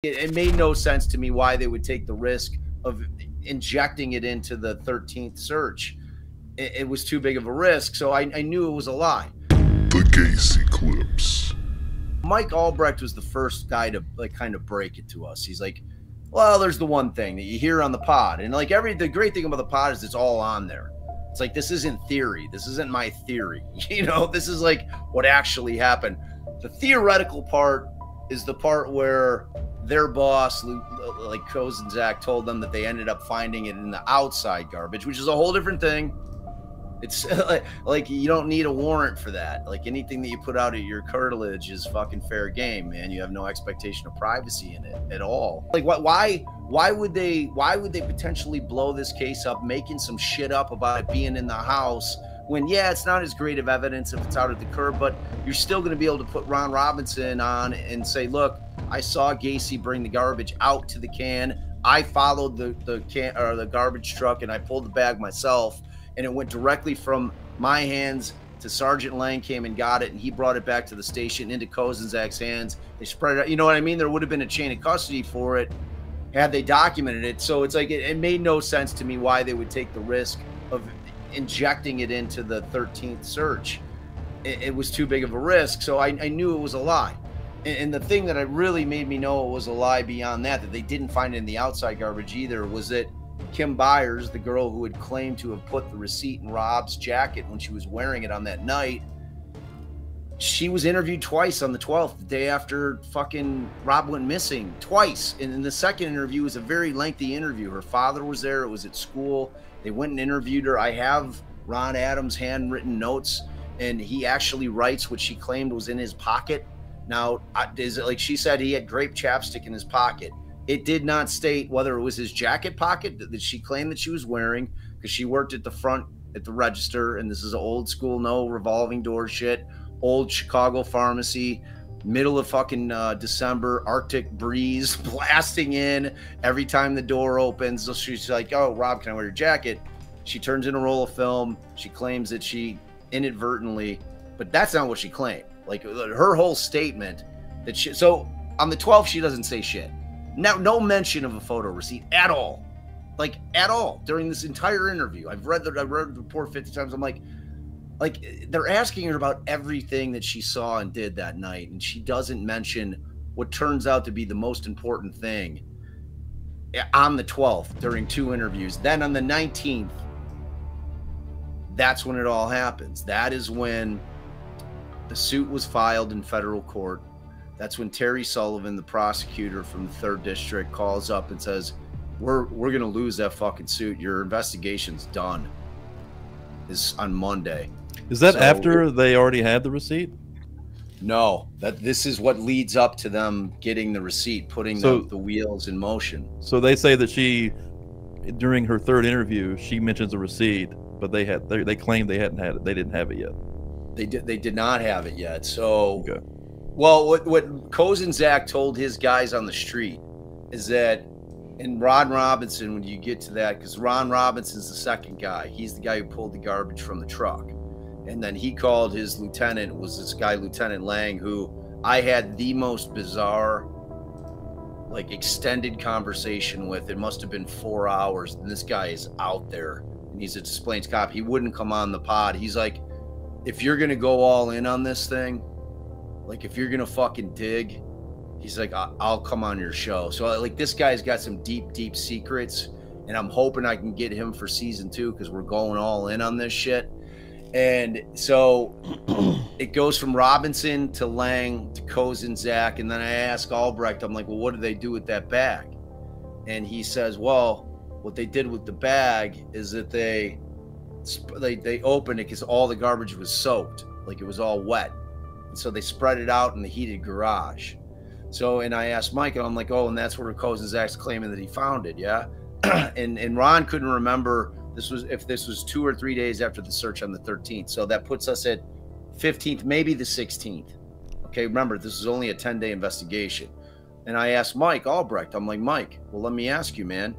It made no sense to me why they would take the risk of injecting it into the 13th search. It was too big of a risk, so I knew it was a lie. The Gacy Clips. Mike Albrecht was the first guy to kind of break it to us. He's like, well, there's the one thing that you hear on the pod, and the great thing about the pod is it's all on there. It's like, this isn't theory. This isn't my theory. You know, this is like what actually happened. The theoretical part is the part where their boss, like Kozenzak, told them that they ended up finding it in the outside garbage, which is a whole different thing. It's like you don't need a warrant for that. Like anything that you put out of your curtilage is fucking fair game, man. You have no expectation of privacy in it at all. Like why would they potentially blow this case up, making some shit up about it being in the house when, yeah, it's not as great of evidence if it's out at the curb, but you're still going to be able to put Ron Robinson on and say, look, I saw Gacy bring the garbage out to the can. I followed the can or the garbage truck and I pulled the bag myself. And it went directly from my hands to Sergeant Lang, came and got it, and he brought it back to the station into Kozenzak's hands. They spread it out. You know what I mean? There would have been a chain of custody for it had they documented it. So it's like it made no sense to me why they would take the risk of injecting it into the 13th search. It was too big of a risk, so I knew it was a lie. And the thing that really made me know it was a lie beyond that they didn't find it in the outside garbage either, was that Kim Byers, the girl who had claimed to have put the receipt in Rob's jacket when she was wearing it on that night, she was interviewed twice on the 12th, the day after fucking Rob went missing, twice. And in the second interview was a very lengthy interview. Her father was there. It was at school. They went and interviewed her. I have Ron Adams' handwritten notes, and he actually writes what she claimed was in his pocket. Now, is it like she said he had grape chapstick in his pocket? It did not state whether it was his jacket pocket that she claimed that she was wearing, because she worked at the front at the register, and this is old school, no revolving door shit, old Chicago pharmacy, middle of fucking December, Arctic breeze blasting in every time the door opens. So she's like, oh, Rob, can I wear your jacket? She turns in a roll of film. She claims that she inadvertently, but that's not what she claimed. Like her whole statement that she, so on the 12th, she doesn't say shit. No mention of a photo receipt at all, like at all during this entire interview. I've read the report 50 times. I'm like they're asking her about everything that she saw and did that night, and she doesn't mention what turns out to be the most important thing on the 12th during 2 interviews. Then on the 19th, that's when it all happens. That is when the suit was filed in federal court. That's when Terry Sullivan, the prosecutor from the 3rd District, calls up and says, we're going to lose that fucking suit. Your investigation's done. Is on Monday. Is that after they already had the receipt? No, this is what leads up to them getting the receipt, putting the wheels in motion. So they say that she, during her 3rd interview, she mentions a receipt, but they claim they hadn't had it. They didn't have it yet. They did not have it yet. So, okay. Well, what Kozenzak told his guys on the street is that, and Ron Robinson, when you get to that, because Ron Robinson's the second guy. He's the guy who pulled the garbage from the truck. And then he called his lieutenant, was this guy, Lieutenant Lang, who I had the most bizarre, like, extended conversation with. It must have been 4 hours. And this guy is out there, and he's a Des Plaines cop. He wouldn't come on the pod. He's like, if you're going to go all in on this thing, like, if you're going to fucking dig, he's like, I'll come on your show. So, like, this guy's got some deep, deep secrets, and I'm hoping I can get him for season 2 because we're going all in on this shit. And so it goes from Robinson to Lang to Kozenzak, and then I ask Albrecht, I'm like, well, what did they do with that bag? And he says, well, what they did with the bag is that they opened it because all the garbage was soaked, like it was all wet. And so they spread it out in the heated garage. So, and I asked Mike, and I'm like, oh, and that's where Kozenzak's claiming that he found it, yeah? and Ron couldn't remember if this was 2 or 3 days after the search on the 13th. So that puts us at 15th, maybe the 16th. Okay, remember, this is only a 10-day investigation. And I asked Mike Albrecht, I'm like, Mike, well, let me ask you, man,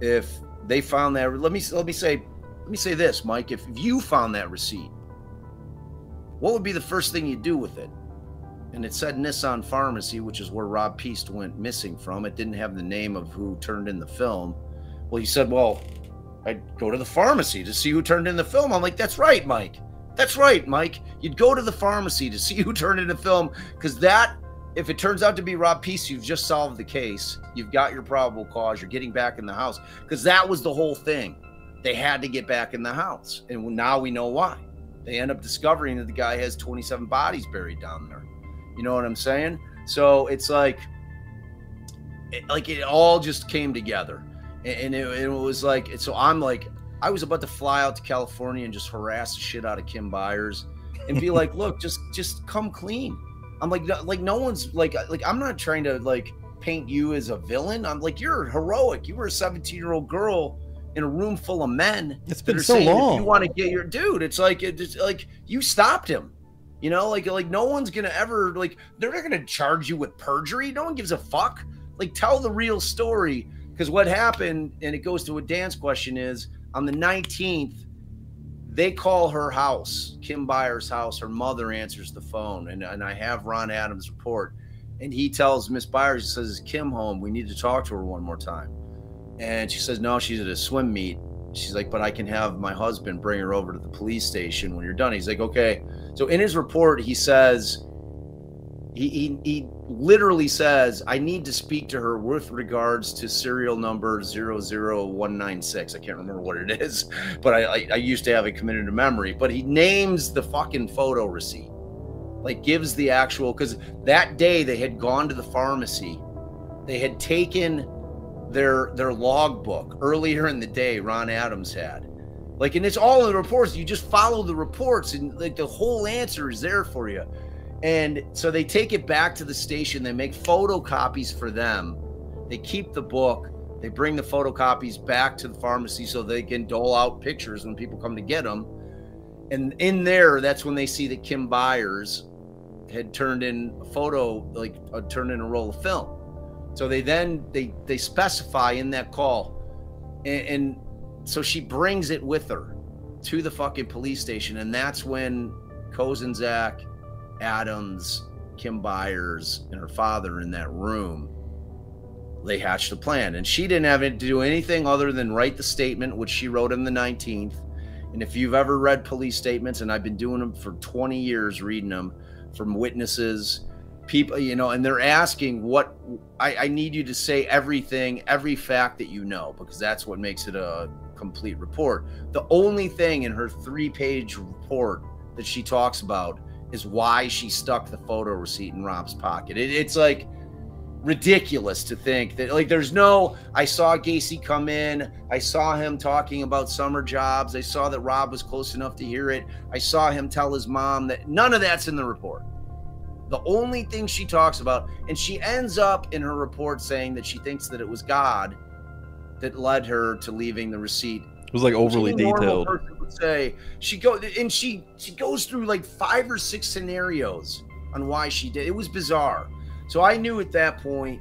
if they found that, let me say this, Mike, if you found that receipt, what would be the first thing you'd do with it? and it said Nissan Pharmacy, which is where Rob Peast went missing from. It didn't have the name of who turned in the film. Well, he said, well, I'd go to the pharmacy to see who turned in the film. I'm like, that's right, Mike. That's right, Mike. You'd go to the pharmacy to see who turned in the film, because that, if it turns out to be Rob Peast, you've just solved the case. You've got your probable cause. You're getting back in the house, because that was the whole thing. They had to get back in the house, and now we know why. They end up discovering that the guy has 27 bodies buried down there. You know what I'm saying? So it's like it all just came together, and it was like, so I'm like, I was about to fly out to California and just harass the shit out of Kim Byers and be like, look, just come clean. I'm like no one's like I'm not trying to like paint you as a villain. I'm like, you're heroic. You were a 17-year-old girl in a room full of men. It's been so long. You want to get your dude. It's like you stopped him. You know, like no one's gonna ever, like, they're not gonna charge you with perjury. No one gives a fuck. Like, tell the real story, because what happened, and it goes to what Dan's question is, on the 19th, they call her house, Kim Byers' house. Her mother answers the phone, and I have Ron Adams' report, and he tells Miss Byers, he says, is Kim home? We need to talk to her one more time. And she says, no, she's at a swim meet. She's like, but I can have my husband bring her over to the police station when you're done. He's like, okay. So in his report, he says, he literally says, I need to speak to her with regards to serial number 00196. I can't remember what it is, but I used to have it committed to memory. But he names the fucking photo receipt, like gives the actual, because that day they had gone to the pharmacy. They had taken their logbook earlier in the day. Ron Adams had, like, and it's all in the reports. You just follow the reports, and like the whole answer is there for you. And so they take it back to the station. They make photocopies for them. They keep the book. They bring the photocopies back to the pharmacy so they can dole out pictures when people come to get them. And in there, that's when they see that Kim Byers had turned in a photo, like turned in a roll of film. So they specify in that call, and so she brings it with her to the fucking police station, and that's when Kozenzak, Adams, Kim Byers, and her father in that room, they hatched a plan. And she didn't have to do anything other than write the statement, which she wrote on the 19th. And if you've ever read police statements, and I've been doing them for 20 years, reading them from witnesses, people, you know, and they're asking what I need you to say everything, every fact that you know, because that's what makes it a complete report. The only thing in her 3-page report that she talks about is why she stuck the photo receipt in Rob's pocket. It's like ridiculous to think that, like, there's no, I saw Gacy come in, I saw him talking about summer jobs, I saw that Rob was close enough to hear it, I saw him tell his mom that, none of that's in the report. The only thing she talks about, and she ends up in her report saying that she thinks that it was God that led her to leaving the receipt. It was like overly detailed. Would say she goes through like 5 or 6 scenarios on why she did. It was bizarre. So I knew at that point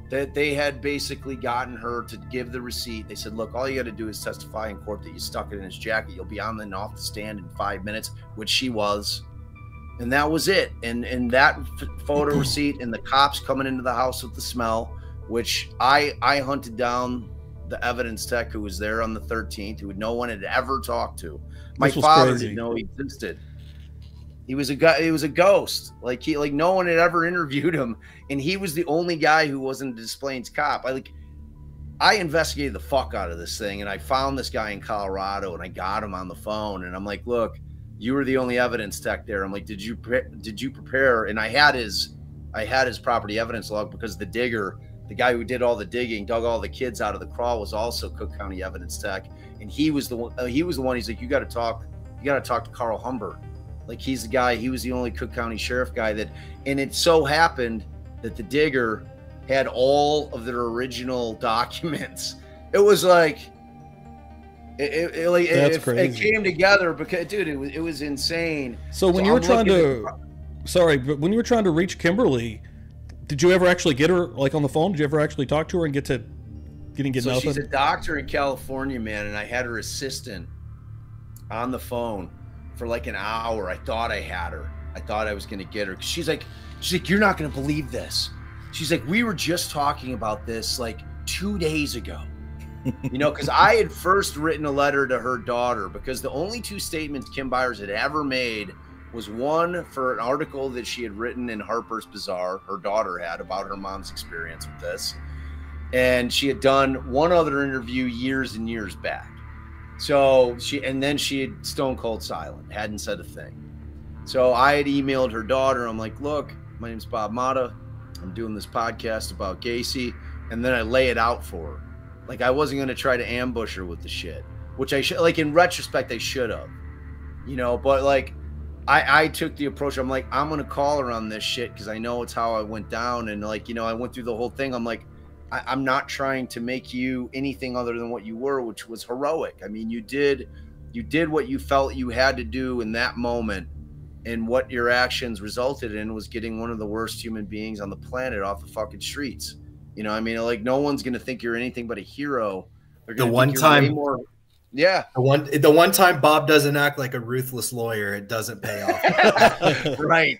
that they had basically gotten her to give the receipt. They said, look, all you got to do is testify in court that you stuck it in his jacket. You'll be on and off the stand in 5 minutes, which she was. And that was it. And that photo receipt and the cops coming into the house with the smell, which I hunted down the evidence tech who was there on the 13th, who no one had ever talked to. My father didn't know he existed. He was a guy. He was a ghost. Like no one had ever interviewed him, and he was the only guy who wasn't a Des Plaines cop. I investigated the fuck out of this thing, and I found this guy in Colorado, and I got him on the phone, and I'm like, look, you were the only evidence tech there. I'm like, did you prepare? And I had his property evidence log, because the digger, the guy who did all the digging, dug all the kids out of the crawl, was also Cook County evidence tech, and he was the one. He's like, you got to talk to Carl Humbert. Like, he's the guy. He was the only Cook County sheriff guy that. And it so happened that the digger had all of their original documents. It was like. It came together because, dude, it was insane. So when you were trying to reach Kimberly, did you ever actually get her, like, on the phone? Did you ever actually talk to her and get nothing? She's a doctor in California, man, and I had her assistant on the phone for like an hour. I thought I had her. I thought I was going to get her. She's like, you're not going to believe this. She's like, we were just talking about this like 2 days ago. You know, because I had first written a letter to her daughter, because the only 2 statements Kim Byers had ever made was one for an article that she had written in Harper's Bazaar, her daughter had, about her mom's experience with this. And she had done one other interview years and years back. So and then she had stone cold silent, hadn't said a thing. So I had emailed her daughter. I'm like, look, my name's Bob Motta. I'm doing this podcast about Gacy. And then I lay it out for her. Like, I wasn't going to try to ambush her with the shit, which I should, like, in retrospect, I should have, you know, but like, I took the approach. I'm like, I'm going to call her on this shit, because I know it's how I went down. And like, you know, I went through the whole thing. I'm like, I'm not trying to make you anything other than what you were, which was heroic. I mean, you did what you felt you had to do in that moment. And what your actions resulted in was getting one of the worst human beings on the planet off the fucking streets. You know, I mean, like, no one's going to think you're anything but a hero. The one time, yeah. The one time Bob doesn't act like a ruthless lawyer, it doesn't pay off. Right.